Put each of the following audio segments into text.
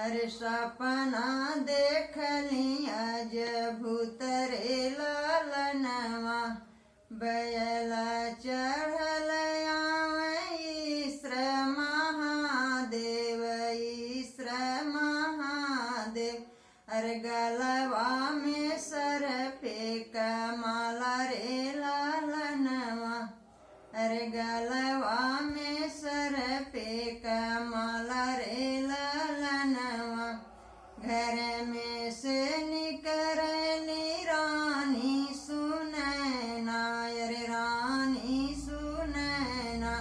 अरे सपना देख लिया भूतरे लालनवा बैला चढ़ल ईश्र महादेव ईश्र महादेव। अरे गलवा में सर पे कमाला रे लालनवा अरे गलवा में सर पे कमाला रे लालनवा। घर में से निकरली रानी सुनैना अरे रानी सुनैना।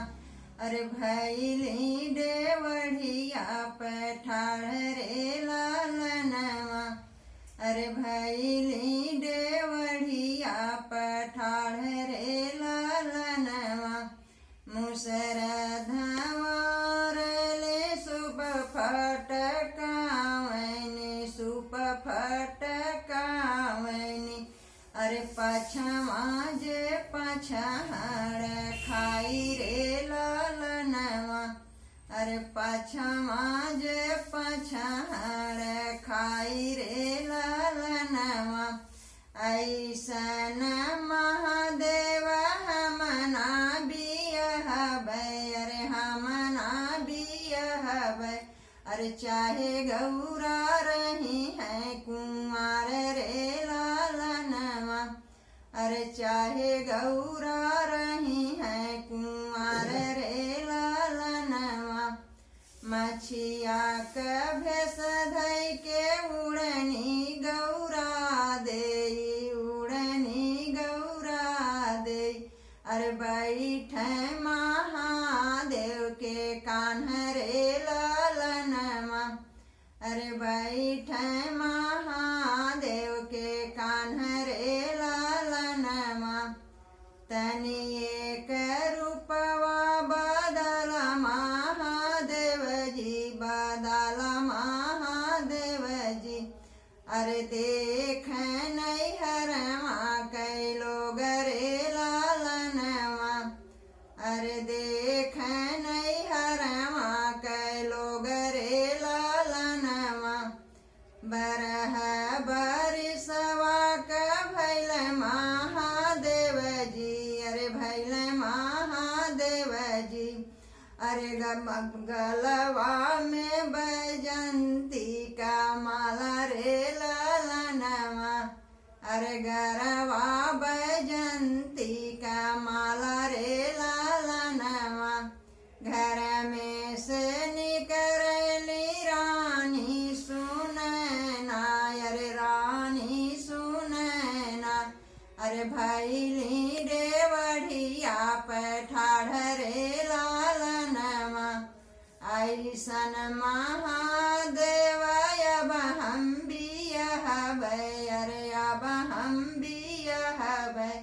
अरे भैली डेवढ़िया पठार रे लालनवा अरे भैली डेवढ़िया पठार रे लालनवा। मुसर धवार ले सुप फटकावनी सुप फटकावनी। अरे पछवा जे पछहड़ खाई रे लालनवा अरे पछवा जे पछहड़ खाई रे लालनवा। ऐसन महादेव हमना बियहबै अरे हमना बियहबै। अरे चाहे गौरा रही है कुंवर रे लालनवा अरे चाहे गौरा रही है कुंवर रे लालनवा। मछिया भेष धई के उड़नी गौरा दे उड़नी गौरा दे। अरे बैठे महादेव के कान्ह रे लालनवा अरे बैठे महादेव के कान्ह रे लालनवा। तनि एक रूपवा बदल महादेव जी बदल महादेव जी। अरे देख नैहरवा कै लोग रे लालनवा अरे देख नैहरवा कै लोग रे लालनवा। बरह बरिसवा का भैल महादेव जी अरे भैल महादेव जी। अरे गलवा में बैजंती का माला रे लालनवा अरे गरवा बैजंती का माला रे लालनवा। घर में से निकरली रानी सुनैना अरे रानी सुनैना। अरे भैली डेवढ़िया पठार रे लालनवा। ऐसन महादेव अब हम बियहबै अरे अब हम बियहबै।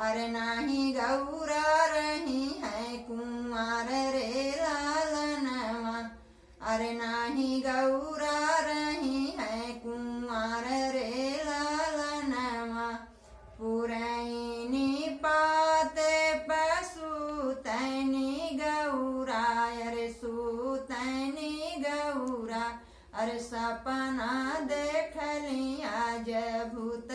अरे नाही गौरा रही है कुंवर रे लालनवा अरे नाही गौरा रही है कुंवर रे लालनवा। पुरैनी पाते पसुतैनी गौरा अरे सुतैनी गौरा। अरे सपना देख लिया भूत